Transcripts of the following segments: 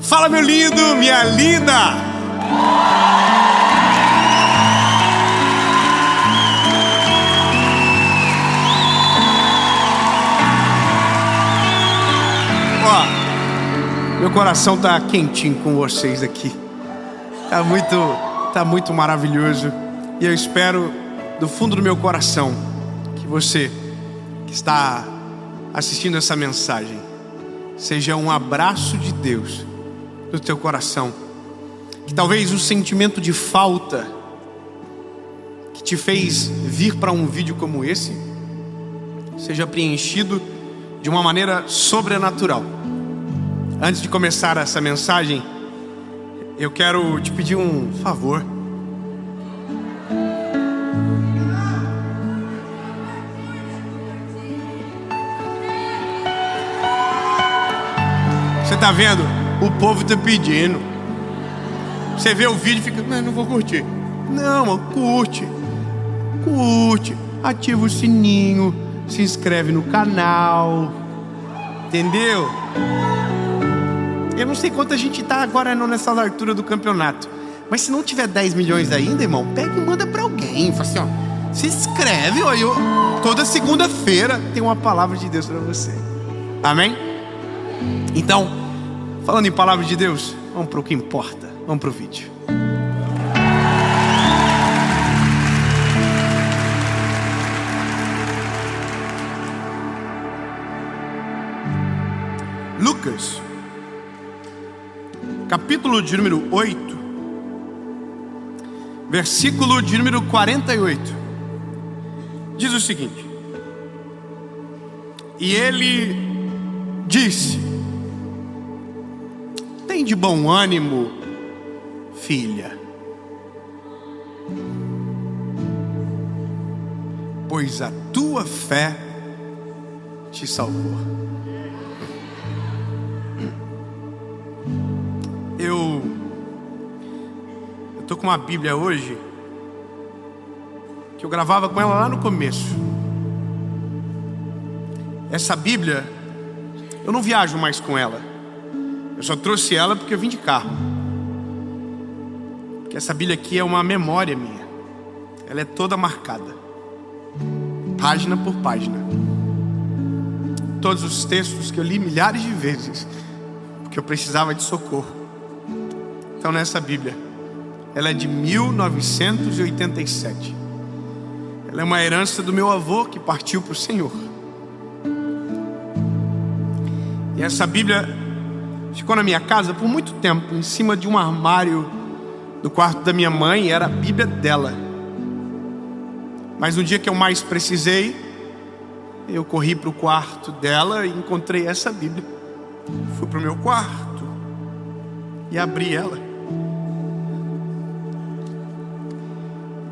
Fala, meu lindo, minha linda. Ó, meu coração tá quentinho com vocês aqui. Tá muito maravilhoso. E eu espero do fundo do meu coração que você que está assistindo essa mensagem seja um abraço de Deus no teu coração. Que talvez o sentimento de falta que te fez vir para um vídeo como esse seja preenchido de uma maneira sobrenatural. Antes de começar essa mensagem, eu quero te pedir um favor. Você tá vendo? O povo tá pedindo. Você vê o vídeo e fica, mas não vou curtir. Não, mano, curte. Ativa o sininho, se inscreve no canal. Entendeu? Eu não sei quanta gente tá agora nessa altura do campeonato, mas se não tiver 10 milhões ainda, irmão, pega e manda pra alguém. Fala assim, ó, se inscreve, ó, toda segunda-feira tem uma palavra de Deus pra você. Amém? Então, falando em palavra de Deus, vamos pro que importa. Vamos pro vídeo. Lucas, capítulo de número 8, versículo de número 48, diz o seguinte: e ele disse: tem de bom ânimo, filha, pois a tua fé te salvou. Eu tô com uma Bíblia hoje que eu gravava com ela lá no começo. Essa Bíblia eu não viajo mais com ela. Eu só trouxe ela porque eu vim de carro. Porque essa Bíblia aqui é uma memória minha. Ela é toda marcada, página por página. Todos os textos que eu li milhares de vezes, porque eu precisava de socorro. Então nessa Bíblia, ela é de 1987. Ela é uma herança do meu avô que partiu para o Senhor. E essa Bíblia ficou na minha casa por muito tempo, em cima de um armário do quarto da minha mãe. Era a Bíblia dela. Mas no dia que eu mais precisei, eu corri para o quarto dela e encontrei essa Bíblia. Fui para o meu quarto e abri ela.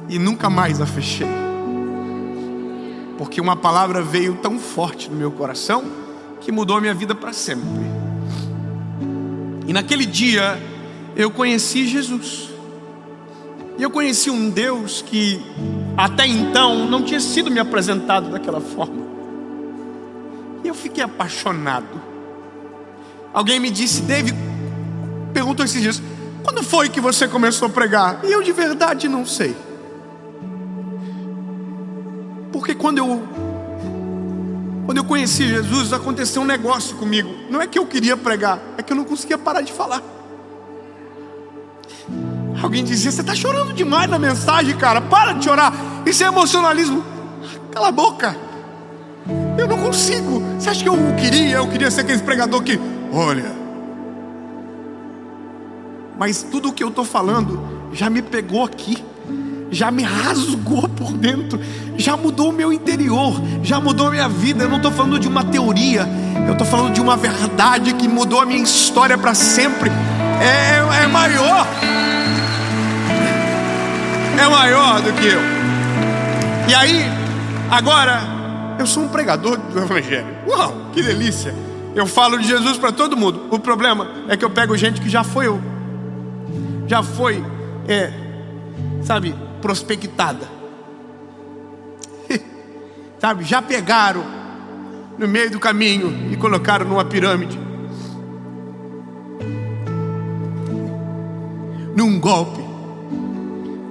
E nunca mais a fechei. Porque uma palavra veio tão forte no meu coração que mudou a minha vida para sempre. E naquele dia eu conheci Jesus. E eu conheci um Deus que até então não tinha sido me apresentado daquela forma. E eu fiquei apaixonado. Alguém me disse: David, perguntou esses dias, quando foi que você começou a pregar? E eu de verdade não sei. Porque quando eu conheci Jesus, aconteceu um negócio comigo. Não é que eu queria pregar, é que eu não conseguia parar de falar. Alguém dizia: você está chorando demais na mensagem, cara, para de chorar, isso é emocionalismo. Cala a boca, eu não consigo. Você acha que eu queria ser aquele pregador que, olha. Mas tudo o que eu estou falando já me pegou aqui, já me rasgou por dentro, já mudou o meu interior, já mudou a minha vida. Eu não estou falando de uma teoria, eu estou falando de uma verdade que mudou a minha história para sempre. É maior. É maior do que eu. E aí, agora, eu sou um pregador do Evangelho. Uau, que delícia. Eu falo de Jesus para todo mundo. O problema é que eu pego gente que já foi prospectada. Sabe, já pegaram no meio do caminho e colocaram numa pirâmide. num golpe.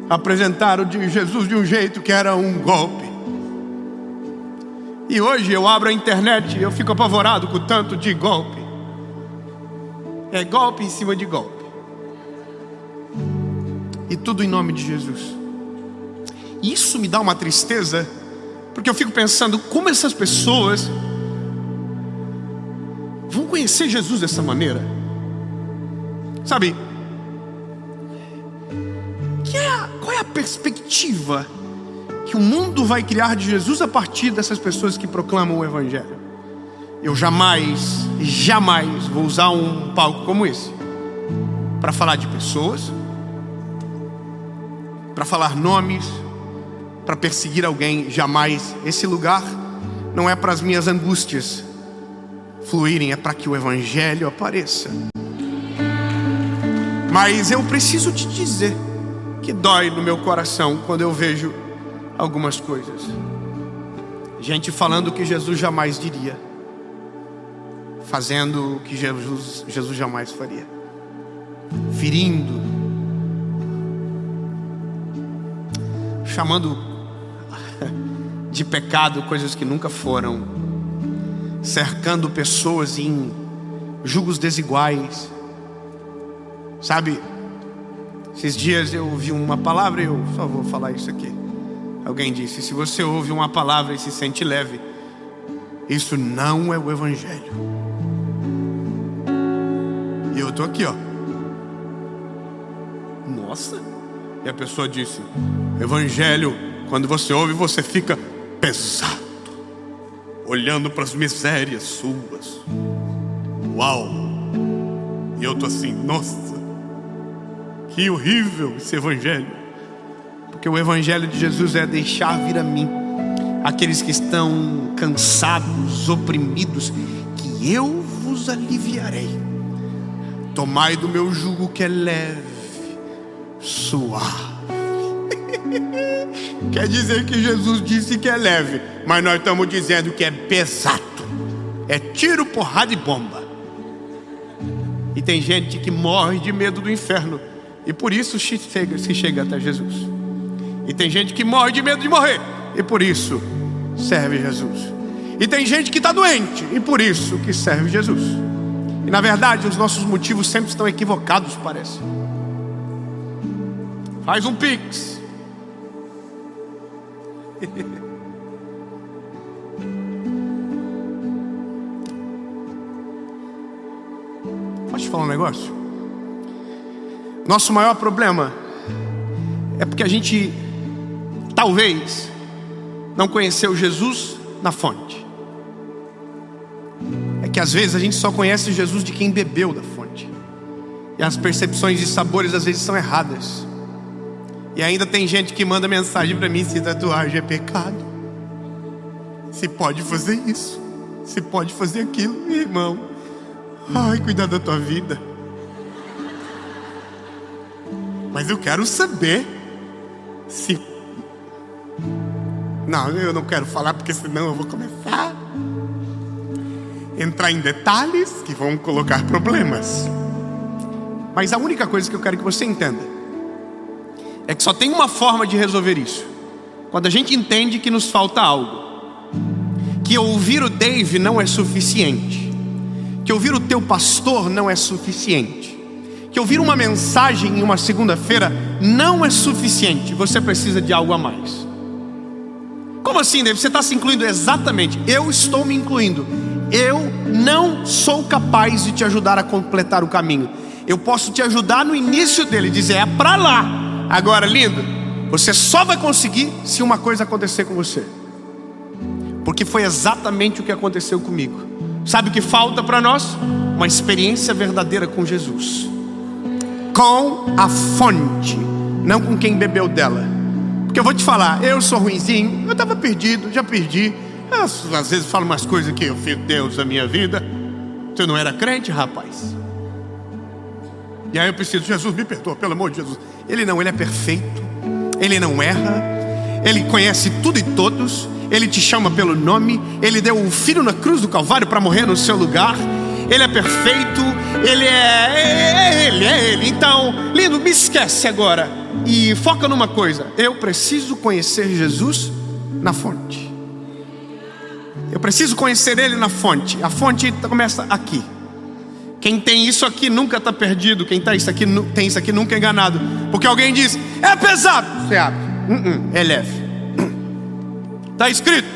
Apresentaram de Jesus de um jeito que era um golpe. E hoje eu abro a internet e eu fico apavorado com o tanto de golpe. É golpe em cima de golpe. E tudo em nome de Jesus. Isso me dá uma tristeza, porque eu fico pensando como essas pessoas vão conhecer Jesus dessa maneira. Sabe? Qual é a perspectiva que o mundo vai criar de Jesus a partir dessas pessoas que proclamam o Evangelho? Eu jamais vou usar um palco como esse para falar de pessoas, para falar nomes, para perseguir alguém. Jamais. Esse lugar não é para as minhas angústias fluírem, é para que o Evangelho apareça. Mas eu preciso te dizer que dói no meu coração quando eu vejo algumas coisas. Gente falando o que Jesus jamais diria, fazendo o que Jesus jamais faria, ferindo, chamando de pecado coisas que nunca foram, cercando pessoas em julgos desiguais. Sabe, esses dias eu ouvi uma palavra e eu só vou falar isso aqui. Alguém disse: se você ouve uma palavra e se sente leve, isso não é o Evangelho. E eu estou aqui, ó. Nossa. E a pessoa disse: Evangelho, quando você ouve, você fica pesado, olhando para as misérias suas. Uau. E eu estou assim: nossa, que horrível esse Evangelho. Porque o Evangelho de Jesus é deixar vir a mim aqueles que estão cansados, oprimidos, que eu vos aliviarei. Tomai do meu jugo que é leve, suave. Quer dizer que Jesus disse que é leve, mas nós estamos dizendo que é pesado. É tiro, porrada e bomba. E tem gente que morre de medo do inferno, e por isso se chega até Jesus. E tem gente que morre de medo de morrer, e por isso serve Jesus. E tem gente que está doente, e por isso que serve Jesus. E na verdade os nossos motivos sempre estão equivocados, parece. Faz um pix. Posso te falar um negócio? Nosso maior problema é porque a gente talvez não conheceu Jesus na fonte. É que às vezes a gente só conhece Jesus de quem bebeu da fonte, e as percepções de sabores às vezes são erradas. E ainda tem gente que manda mensagem para mim: se tatuagem é pecado, se pode fazer isso, se pode fazer aquilo. Irmão, ai, cuidar da tua vida. Mas eu quero saber se... Não, eu não quero falar, porque senão eu vou começar a entrar em detalhes que vão colocar problemas. Mas a única coisa que eu quero que você entenda é que só tem uma forma de resolver isso: quando a gente entende que nos falta algo. Que ouvir o Dave não é suficiente, que ouvir o teu pastor não é suficiente, que ouvir uma mensagem em uma segunda-feira não é suficiente. Você precisa de algo a mais. Como assim, Dave? Você está se incluindo? Exatamente, eu estou me incluindo. Eu não sou capaz de te ajudar a completar o caminho. Eu posso te ajudar no início dele, dizer: é para lá. Agora, lindo, você só vai conseguir se uma coisa acontecer com você. Porque foi exatamente o que aconteceu comigo. Sabe o que falta para nós? Uma experiência verdadeira com Jesus, com a fonte, não com quem bebeu dela. Porque eu vou te falar, eu sou ruinzinho, eu estava perdido, já perdi. Às vezes falo umas coisas que eu fico: Deus, a minha vida. Você não era crente, rapaz? E aí eu preciso: Jesus, me perdoa, pelo amor de Jesus. Ele é perfeito, ele não erra, ele conhece tudo e todos, ele te chama pelo nome, ele deu o filho na cruz do Calvário para morrer no seu lugar. Ele é perfeito, ele é ele. Então, Lindo, me esquece agora e foca numa coisa. Eu preciso conhecer Jesus na fonte. Eu preciso conhecer Ele na fonte. A fonte começa aqui. Quem tem isso aqui nunca está perdido. Quem tem isso aqui nunca é enganado. Porque alguém diz, é pesado. Você abre, é leve. Está escrito.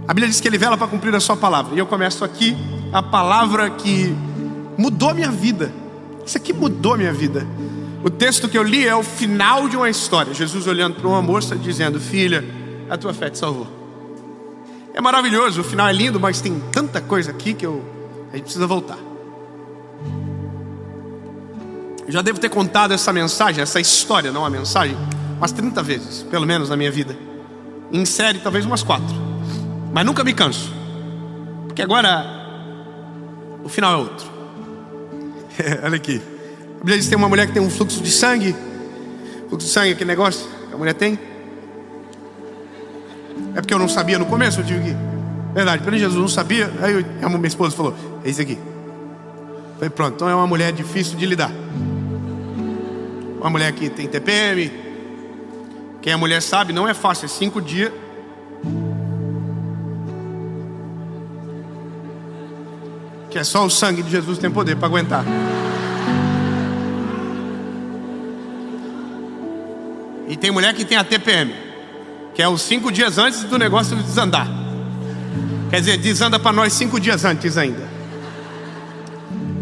A Bíblia diz que Ele vela para cumprir a sua palavra. E eu começo aqui a palavra que mudou a minha vida. Isso aqui mudou a minha vida. O texto que eu li é o final de uma história. Jesus olhando para uma moça dizendo, filha, a tua fé te salvou. É maravilhoso, o final é lindo, mas tem tanta coisa aqui que a gente precisa voltar. Eu já devo ter contado essa mensagem, essa história, não a mensagem, umas 30 vezes, pelo menos na minha vida. Em série, talvez umas 4. Mas nunca me canso. Porque agora o final é outro. Olha aqui. A Bíblia diz que tem uma mulher que tem um fluxo de sangue. Fluxo de sangue, aquele negócio que a mulher tem. É porque eu não sabia no começo, eu tive que... Verdade, para Jesus não sabia. Aí a minha esposa falou, é isso aqui. Falei, pronto, então é uma mulher difícil de lidar. Uma mulher que tem TPM. Quem a mulher sabe, não é fácil, é 5 dias. Que é só o sangue de Jesus que tem poder para aguentar. E tem mulher que tem a TPM, que é os 5 dias antes do negócio desandar. Quer dizer, desanda para nós 5 dias antes ainda.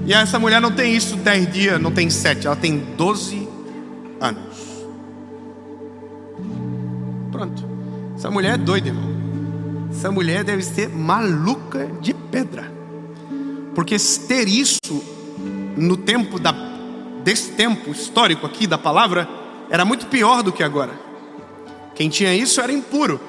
E essa mulher não tem isso 10 dias, não tem 7, ela tem 12 anos. Pronto. Essa mulher é doida, irmão. Essa mulher deve ser maluca de pedra. Porque ter isso no tempo desse tempo histórico aqui da palavra era muito pior do que agora. Quem tinha isso era impuro.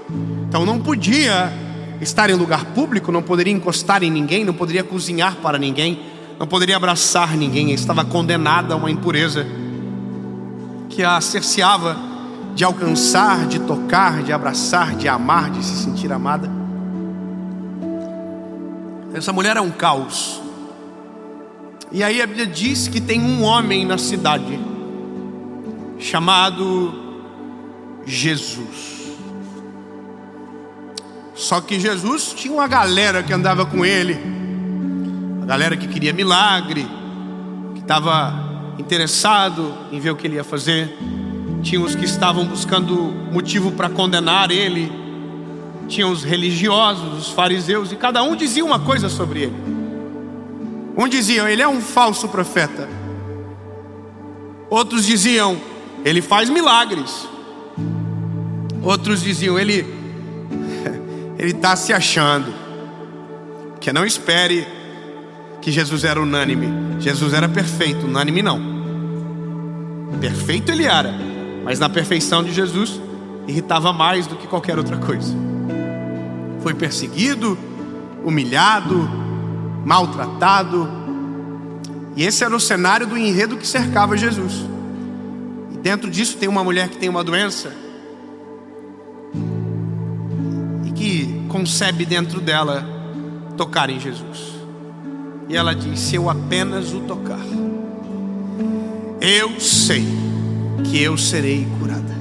Então não podia estar em lugar público, não poderia encostar em ninguém, não poderia cozinhar para ninguém, não poderia abraçar ninguém. Estava condenada a uma impureza que a cerceava de alcançar, de tocar, de abraçar, de amar, de se sentir amada. Essa mulher é um caos. E aí a Bíblia diz que tem um homem na cidade chamado Jesus. Só que Jesus tinha uma galera que andava com ele, a galera que queria milagre, que estava interessado em ver o que ele ia fazer. Tinha os que estavam buscando motivo para condenar ele. Tinha os religiosos, os fariseus, e cada um dizia uma coisa sobre ele. Um dizia, ele é um falso profeta. Outros diziam, ele faz milagres. Outros diziam, ele está se achando. Que não espere que Jesus era unânime. Jesus era perfeito, unânime não. Perfeito ele era, mas na perfeição de Jesus irritava mais do que qualquer outra coisa. Foi perseguido, humilhado, maltratado. E esse era o cenário do enredo que cercava Jesus. E dentro disso tem uma mulher que tem uma doença e que concebe dentro dela tocar em Jesus. E ela diz, se eu apenas o tocar, eu sei que eu serei curada.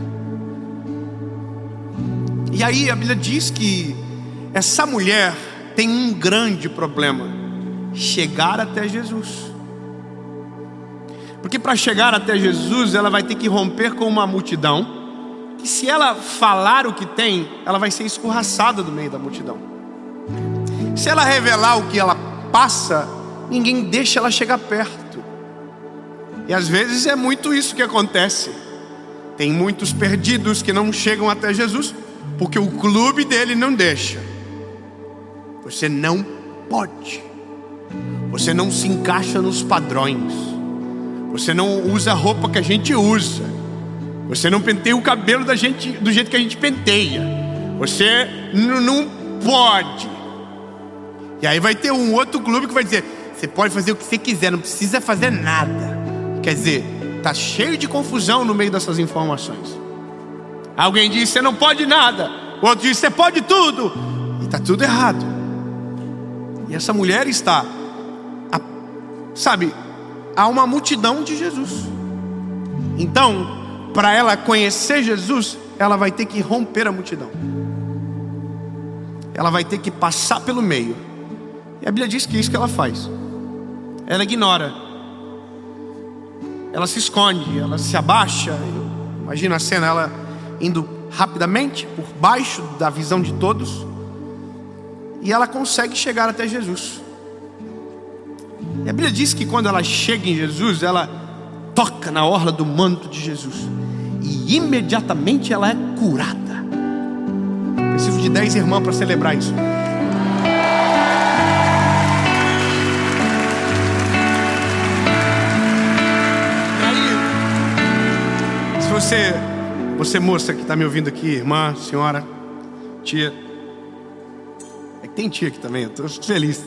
E aí a Bíblia diz que essa mulher tem um grande problema: chegar até Jesus. Porque para chegar até Jesus, ela vai ter que romper com uma multidão, que se ela falar o que tem, ela vai ser escorraçada do meio da multidão. Se ela revelar o que ela passa, ninguém deixa ela chegar perto. E às vezes é muito isso que acontece. Tem muitos perdidos que não chegam até Jesus, porque o clube dele não deixa. Você não pode. Você não se encaixa nos padrões. Você não usa a roupa que a gente usa. Você não penteia o cabelo da gente do jeito que a gente penteia. Você não pode. E aí vai ter um outro clube que vai dizer, você pode fazer o que você quiser, não precisa fazer nada. Quer dizer, está cheio de confusão no meio dessas informações. Alguém diz, você não pode nada. O outro diz, você pode tudo. E está tudo errado. E essa mulher está, a uma multidão de Jesus. Então, para ela conhecer Jesus, ela vai ter que romper a multidão. Ela vai ter que passar pelo meio. E a Bíblia diz que é isso que ela faz. Ela ignora. Ela se esconde, ela se abaixa. Imagina a cena, ela indo rapidamente por baixo da visão de todos. E ela consegue chegar até Jesus. E a Bíblia diz que quando ela chega em Jesus, ela toca na orla do manto de Jesus. E imediatamente ela é curada. Preciso de 10 irmãs para celebrar isso. E aí, se você moça que está me ouvindo aqui, irmã, senhora, tia. É que tem tia aqui também, eu estou feliz.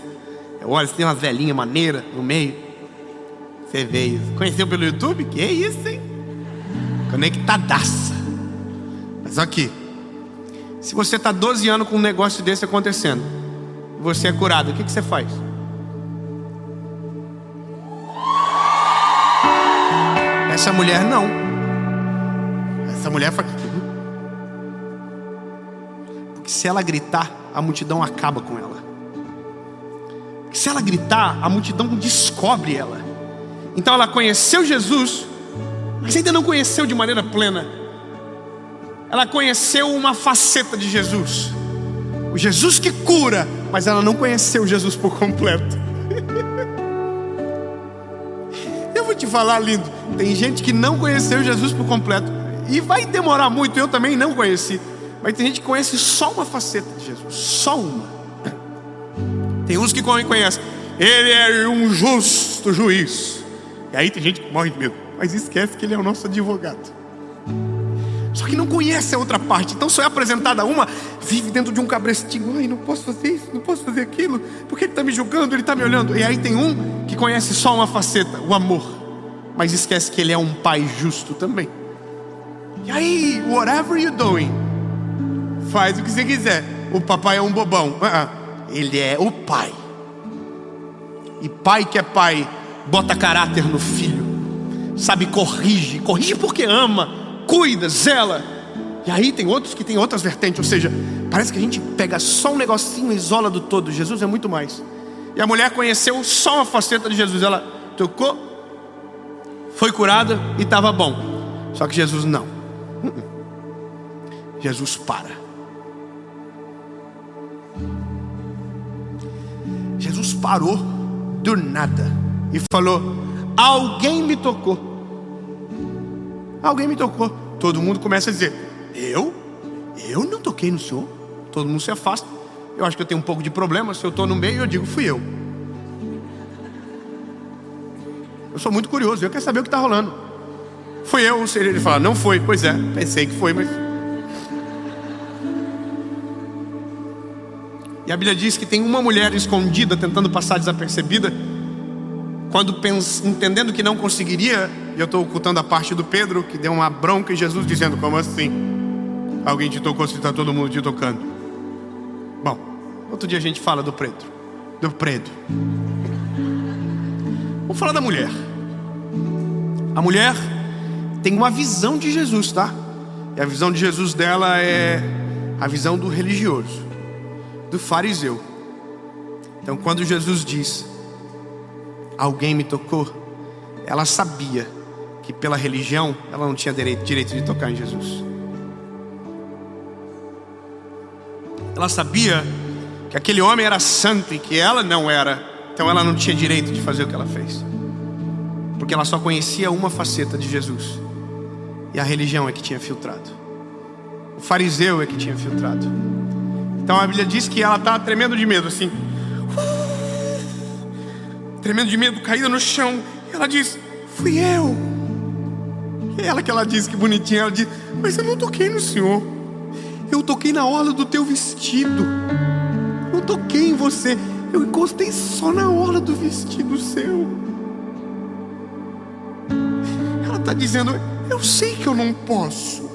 Olha, você tem uma velhinha maneira no meio. Você veio. Conheceu pelo YouTube? Que é isso, hein? Conectadaça. Mas aqui, se você está 12 anos com um negócio desse acontecendo, você é curado, o que você faz? Essa mulher não. Essa mulher faz. Porque se ela gritar, a multidão acaba com ela. Porque se ela gritar, a multidão descobre ela. Então ela conheceu Jesus, mas ainda não conheceu de maneira plena. Ela conheceu uma faceta de Jesus, o Jesus que cura, mas ela não conheceu Jesus por completo. Eu vou te falar, lindo, tem gente que não conheceu Jesus por completo, e vai demorar muito, eu também não conheci. Mas tem gente que conhece só uma faceta de Jesus, só uma. Tem uns que conhecem, ele é um justo juiz. E aí tem gente que morre de medo, mas esquece que ele é o nosso advogado. Só que não conhece a outra parte. Então só é apresentada uma, vive dentro de um cabrestinho. Ai, não posso fazer isso, não posso fazer aquilo, porque ele está me julgando, ele está me olhando. E aí tem um que conhece só uma faceta, o amor, mas esquece que ele é um pai justo também. E aí, whatever you're doing, faz o que você quiser. O papai é um bobão. Ele é o pai. E pai que é pai bota caráter no filho, sabe, corrige porque ama, cuida, zela. E aí tem outros que tem outras vertentes. Ou seja, parece que a gente pega só um negocinho e isola do todo. Jesus é muito mais. E a mulher conheceu só uma faceta de Jesus. Ela tocou, foi curada e estava bom. Só que Jesus não. Jesus para. Jesus parou do nada e falou: alguém me tocou. Alguém me tocou. Todo mundo começa a dizer: eu não toquei no Senhor. Todo mundo se afasta. Eu acho que eu tenho um pouco de problema. Se eu estou no meio, eu digo: fui eu. Eu sou muito curioso, eu quero saber o que está rolando. Fui eu. Ele fala: não foi. Pois é, pensei que foi, mas... E a Bíblia diz que tem uma mulher escondida, tentando passar desapercebida. Quando entendendo que não conseguiria, e eu estou ocultando a parte do Pedro, que deu uma bronca em Jesus, dizendo: como assim? Alguém te tocou se está todo mundo te tocando? Bom, outro dia a gente fala do Pedro. Vamos falar da mulher. A mulher tem uma visão de Jesus, tá? E a visão de Jesus dela é a visão do religioso, do fariseu. Então quando Jesus diz: alguém me tocou, ela sabia que pela religião ela não tinha direito de tocar em Jesus. Ela sabia que aquele homem era santo e que ela não era. Então ela não tinha direito de fazer o que ela fez, porque ela só conhecia uma faceta de Jesus. E a religião é que tinha filtrado. O fariseu é que tinha filtrado. Então a Bíblia diz que ela está tremendo de medo, assim, tremendo de medo, caída no chão. E ela diz: fui eu. E ela diz, que bonitinha, ela diz: mas eu não toquei no Senhor. Eu toquei na orla do teu vestido. Eu toquei em você. Eu encostei só na orla do vestido seu. Ela está dizendo: eu sei que eu não posso.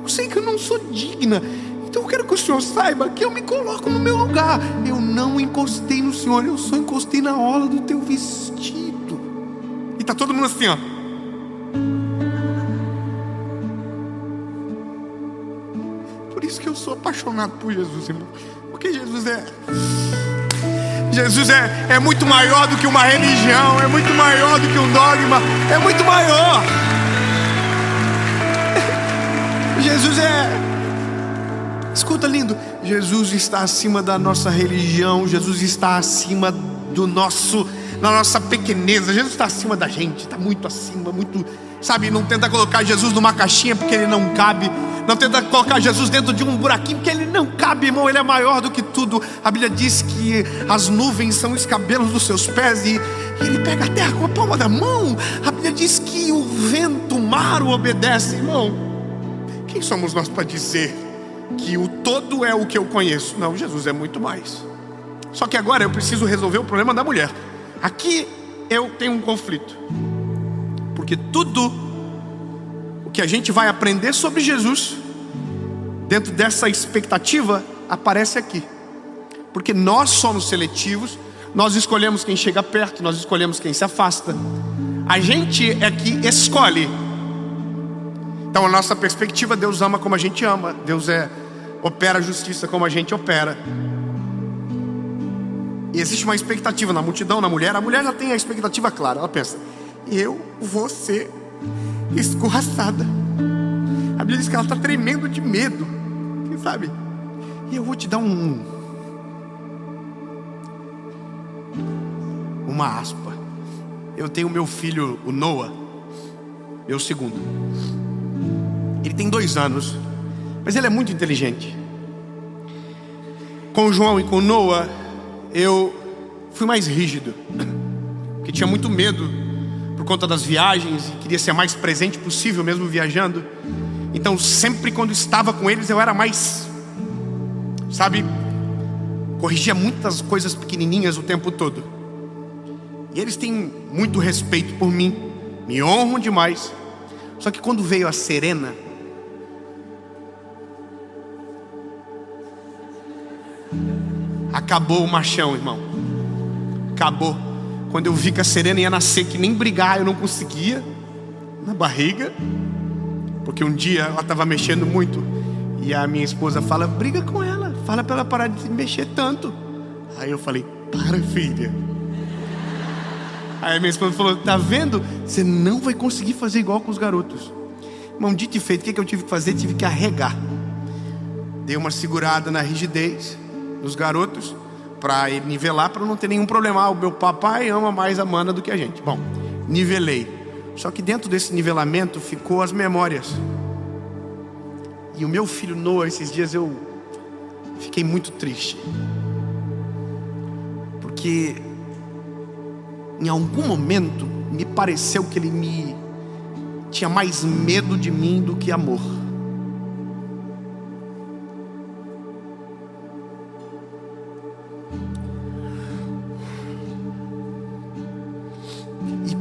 Eu sei que eu não sou digna. Então eu quero que o Senhor saiba que eu me coloco no meu lugar. Eu não encostei no Senhor, eu só encostei na orla do teu vestido. E tá todo mundo assim, ó. Por isso que eu sou apaixonado por Jesus, irmão. Porque Jesus é muito maior do que uma religião, é muito maior do que um dogma, é muito maior. Jesus escuta, lindo, Jesus está acima da nossa religião, Jesus está acima da nossa pequeneza, Jesus está acima da gente, está muito acima, muito, sabe, não tenta colocar Jesus numa caixinha porque ele não cabe, não tenta colocar Jesus dentro de um buraquinho porque ele não cabe, irmão, ele é maior do que tudo. A Bíblia diz que as nuvens são os cabelos dos seus pés e ele pega a terra com a palma da mão. A Bíblia diz que o vento, o mar o obedece, irmão. Quem somos nós para dizer que o todo é o que eu conheço? Não, Jesus é muito mais. Só que agora eu preciso resolver o problema da mulher. Aqui eu tenho um conflito, porque tudo o que a gente vai aprender sobre Jesus, dentro dessa expectativa, aparece aqui. Porque nós somos seletivos, nós escolhemos quem chega perto, nós escolhemos quem se afasta. A gente é que escolhe. Então a nossa perspectiva, Deus ama como a gente ama, Deus opera a justiça como a gente opera. E existe uma expectativa na multidão, na mulher. A mulher já tem a expectativa clara. Ela pensa: eu vou ser escorraçada. A Bíblia diz que ela está tremendo de medo, quem sabe? E eu vou te dar uma aspa. Eu tenho meu filho, o Noah, meu segundo. Ele tem 2 anos, mas ele é muito inteligente. Com o João e com o Noah, eu fui mais rígido, porque tinha muito medo por conta das viagens e queria ser mais presente possível mesmo viajando. Então sempre quando estava com eles eu era mais, sabe, corrigia muitas coisas pequenininhas o tempo todo. E eles têm muito respeito por mim, me honram demais. Só que quando veio a Serena, acabou o machão, irmão. Acabou. Quando eu vi que a Serena ia nascer, que nem brigar eu não conseguia, na barriga, porque um dia ela estava mexendo muito, e a minha esposa fala: briga com ela, fala para ela parar de mexer tanto. Aí eu falei: para, filha. Aí a minha esposa falou: tá vendo? Você não vai conseguir fazer igual com os garotos. Irmão, dito e feito, o que eu tive que fazer? Tive que arregar. Dei uma segurada na rigidez dos garotos, para ele nivelar, para não ter nenhum problema. O meu papai ama mais a Mana do que a gente. Bom, nivelei. Só que dentro desse nivelamento ficou as memórias. E o meu filho Noah, esses dias eu fiquei muito triste, porque em algum momento me pareceu que ele tinha mais medo de mim do que amor.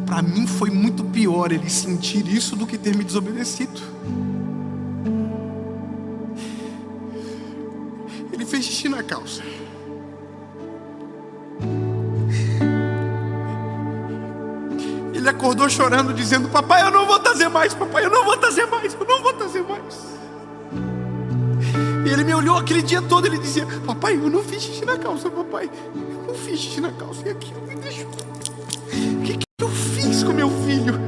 Para mim foi muito pior ele sentir isso do que ter me desobedecido. Ele fez xixi na calça. Ele acordou chorando, dizendo: papai, eu não vou trazer mais, papai, eu não vou trazer mais, eu não vou trazer mais. E ele me olhou aquele dia todo, ele dizia: papai, eu não fiz xixi na calça, papai, eu não fiz xixi na calça. E aquilo me deixou. O que eu fiz com meu filho?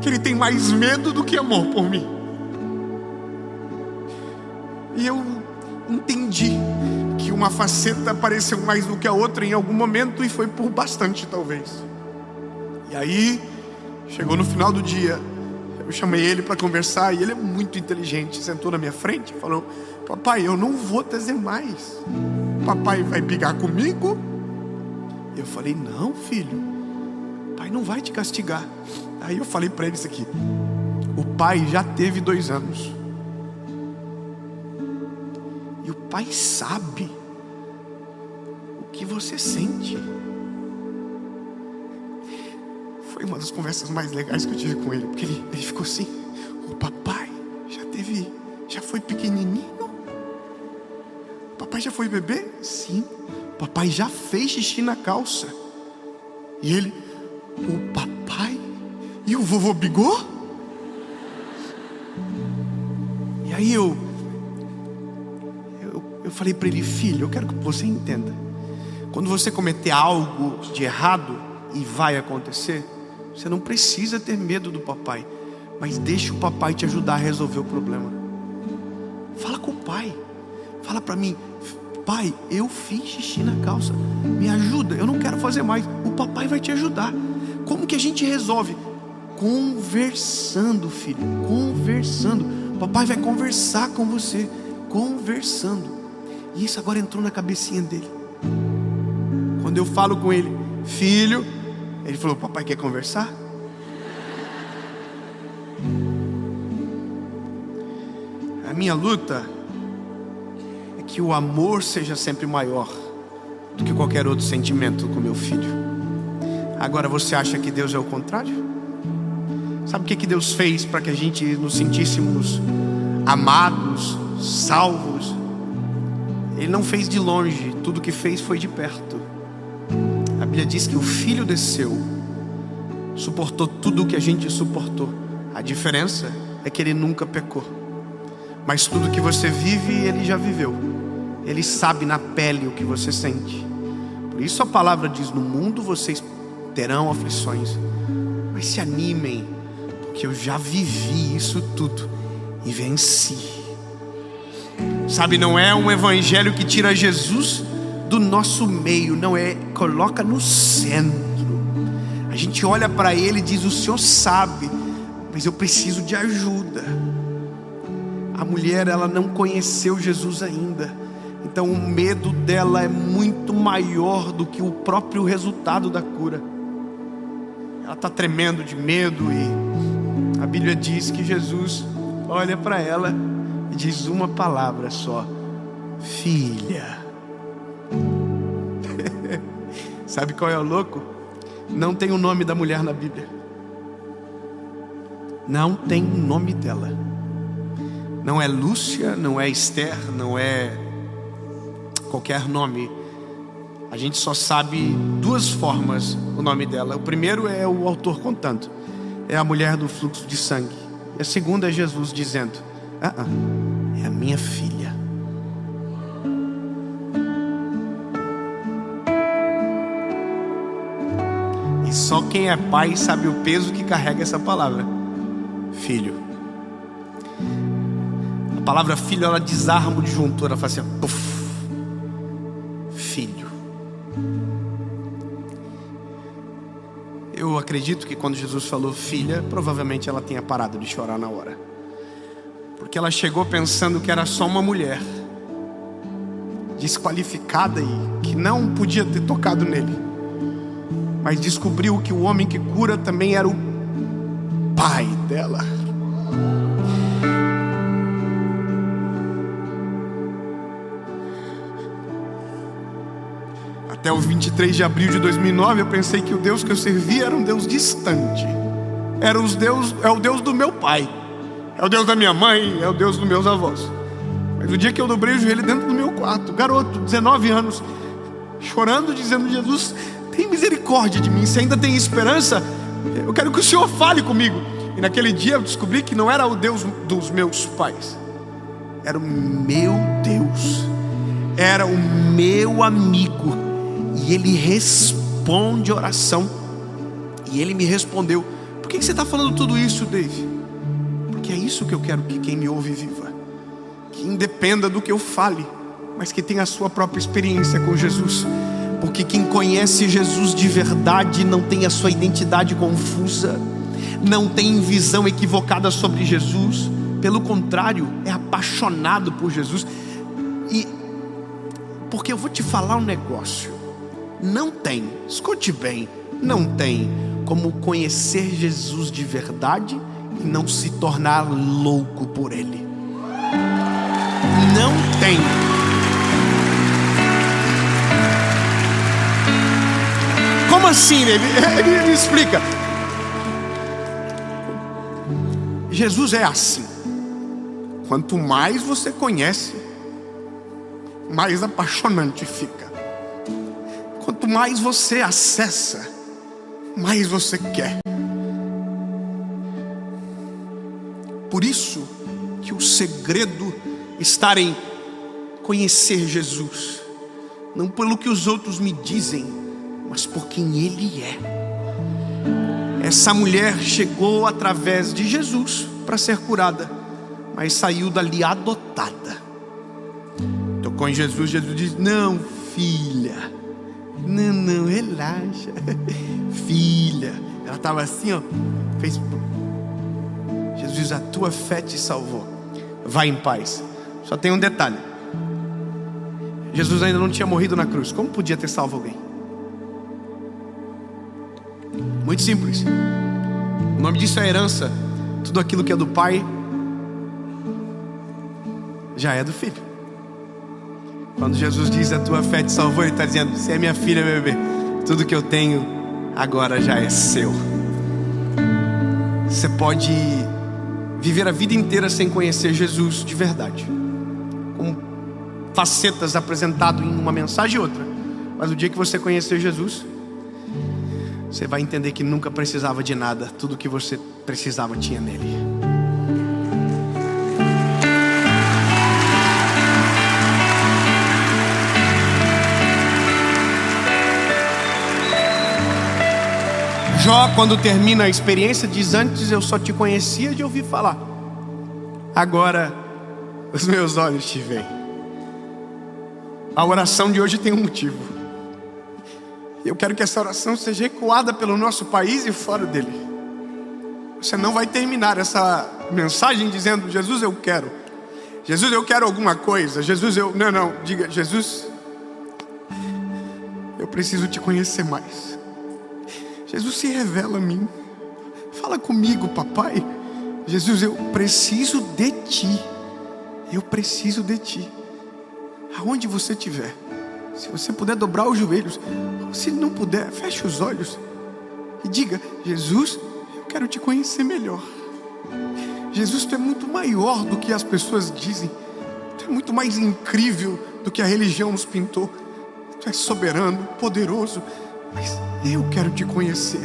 Que ele tem mais medo do que amor por mim. E eu entendi que uma faceta apareceu mais do que a outra em algum momento, e foi por bastante talvez. E aí chegou no final do dia, eu chamei ele para conversar, e ele é muito inteligente, sentou na minha frente e falou: papai, eu não vou trazer mais. Papai vai brigar comigo? Eu falei: não, filho, pai não vai te castigar. Aí eu falei para ele isso aqui: o pai já teve 2 anos, e o pai sabe o que você sente. Foi uma das conversas mais legais que eu tive com ele, porque ele ficou assim: o papai já foi pequenininho? Papai já foi bebê? Sim. Papai já fez xixi na calça. E ele: o papai E o vovô Bigô? E aí eu falei para ele: filho, eu quero que você entenda. Quando você cometer algo de errado, e vai acontecer, você não precisa ter medo do papai, mas deixa o papai te ajudar a resolver o problema. Fala com o pai. Fala para mim: pai, eu fiz xixi na calça, me ajuda, eu não quero fazer mais. O papai vai te ajudar. Como que a gente resolve? Conversando, filho, conversando. O papai vai conversar com você, conversando. E isso agora entrou na cabecinha dele. Quando eu falo com ele: filho, ele falou: papai quer conversar? A minha luta é que o amor seja sempre maior do que qualquer outro sentimento com meu filho. Agora, você acha que Deus é o contrário? Sabe o que Deus fez para que a gente nos sentíssemos amados, salvos? Ele não fez de longe, tudo que fez foi de perto. A Bíblia diz que o Filho desceu, suportou tudo o que a gente suportou. A diferença é que Ele nunca pecou. Mas tudo que você vive, Ele já viveu. Ele sabe na pele o que você sente. Por isso a palavra diz: no mundo vocês terão aflições, mas se animem, porque eu já vivi isso tudo e venci. Sabe, não é um evangelho que tira Jesus do nosso meio, não é, coloca no centro. A gente olha para Ele e diz: o Senhor sabe, mas eu preciso de ajuda. A mulher, ela não conheceu Jesus ainda, então o medo dela é muito maior do que o próprio resultado da cura. Ela está tremendo de medo, e a Bíblia diz que Jesus olha para ela e diz uma palavra só: filha. Sabe qual é o louco? Não tem o nome da mulher na Bíblia. Não tem o nome dela. Não é Lúcia, não é Esther, não é qualquer nome. A gente só sabe duas formas o nome dela. O primeiro é o autor contando: é a mulher do fluxo de sangue. E a segunda é Jesus dizendo: é a minha filha. E só quem é pai sabe o peso que carrega essa palavra: filho. A palavra filho, ela desarma o disjuntor, ela faz assim: puff, filho. Eu acredito que quando Jesus falou filha, provavelmente ela tenha parado de chorar na hora, porque ela chegou pensando que era só uma mulher desqualificada e que não podia ter tocado nele, mas descobriu que o homem que cura também era o pai dela. Até o 23 de abril de 2009 eu pensei que o Deus que eu servia era um Deus distante. É o Deus do meu pai, é o Deus da minha mãe, é o Deus dos meus avós. Mas o dia que eu dobrei o joelho dentro do meu quarto, garoto, 19 anos, chorando, dizendo: Jesus, tem misericórdia de mim, se ainda tem esperança, eu quero que o Senhor fale comigo. E naquele dia eu descobri que não era o Deus dos meus pais, era o meu Deus, era o meu amigo. E Ele responde oração. E Ele me respondeu: por que você está falando tudo isso, Dave? Porque é isso que eu quero que quem me ouve viva. Que independa do que eu fale, mas que tenha a sua própria experiência com Jesus. Porque quem conhece Jesus de verdade não tem a sua identidade confusa, não tem visão equivocada sobre Jesus. Pelo contrário, é apaixonado por Jesus. E porque eu vou te falar um negócio: não tem, escute bem, não tem como conhecer Jesus de verdade e não se tornar louco por Ele. Não tem. Como assim? Ele me explica. Jesus é assim: quanto mais você conhece, mais apaixonante fica. Quanto mais você acessa, mais você quer. segredo está em conhecer Jesus, não pelo que os outros me dizem, mas por quem Ele é. Essa mulher chegou através de Jesus para ser curada, mas saiu dali adotada. Tocou em Jesus, Jesus disse: não, filha, não, relaxa, filha. Ela estava assim, ó, fez. Jesus diz: a tua fé te salvou, vai em paz. Só tem um detalhe: Jesus ainda não tinha morrido na cruz. Como podia ter salvo alguém? Muito simples. O nome disso é herança. Tudo aquilo que é do pai já é do filho. Quando Jesus diz: a tua fé te salvou, Ele está dizendo: você é minha filha, meu bebê, tudo que eu tenho agora já é seu. Você pode viver a vida inteira sem conhecer Jesus de verdade, com facetas apresentadas em uma mensagem e outra, mas o dia que você conhecer Jesus, você vai entender que nunca precisava de nada. Tudo que você precisava tinha nele. Jó, quando termina a experiência, diz: antes eu só te conhecia de ouvir falar, agora os meus olhos te veem. A oração de hoje tem um motivo. Eu quero que essa oração seja ecoada pelo nosso país e fora dele. Você não vai terminar essa mensagem dizendo: Jesus, eu quero. Jesus, eu quero alguma coisa. Jesus, eu... Não, diga: Jesus, eu preciso te conhecer mais. Jesus, se revela a mim. Fala comigo, papai. Jesus, eu preciso de ti. Eu preciso de ti. Aonde você estiver, se você puder dobrar os joelhos, se não puder, feche os olhos e diga: Jesus, eu quero te conhecer melhor. Jesus, tu é muito maior do que as pessoas dizem. Tu é muito mais incrível do que a religião nos pintou. Tu és soberano, poderoso, mas eu quero te conhecer.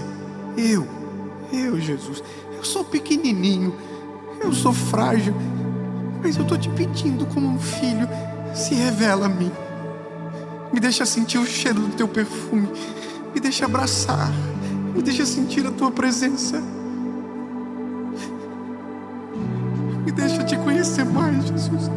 Eu, Jesus, eu sou pequenininho, eu sou frágil, mas eu estou te pedindo como um filho: se revela a mim. Me deixa sentir o cheiro do teu perfume, me deixa abraçar, me deixa sentir a tua presença, me deixa te conhecer mais, Jesus.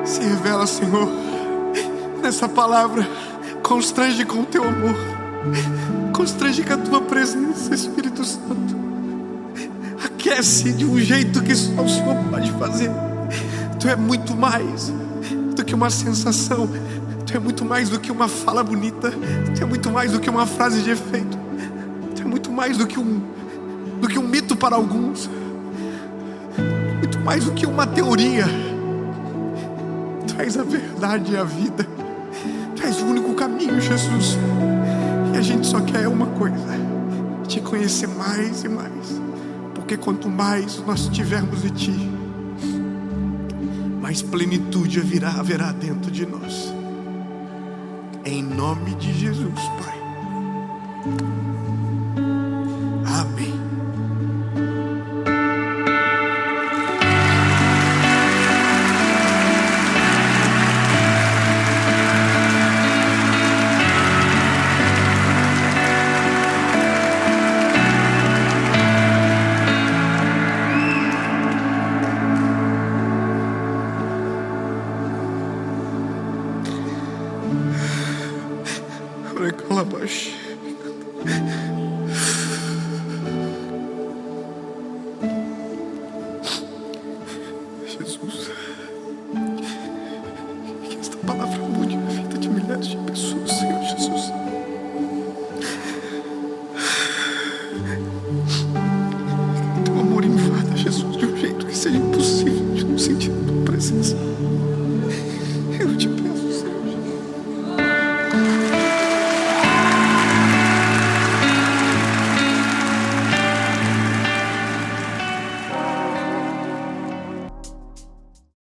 Se revela, Senhor, nessa palavra. Constrange com o teu amor, constrange com a tua presença, Espírito Santo. Aquece de um jeito que só o Senhor pode fazer. Tu é muito mais do que uma sensação. Tu é muito mais do que uma fala bonita. Tu é muito mais do que uma frase de efeito. Tu é muito mais do que um mito para alguns. Muito mais do que uma teoria. Tu és a verdade e a vida. Tu és o único caminho, Jesus. E a gente só quer uma coisa: te conhecer mais e mais. Porque quanto mais nós tivermos de ti, mais plenitude haverá dentro de nós. Em nome de Jesus, Pai. Amém. Jesus, milhares de pessoas.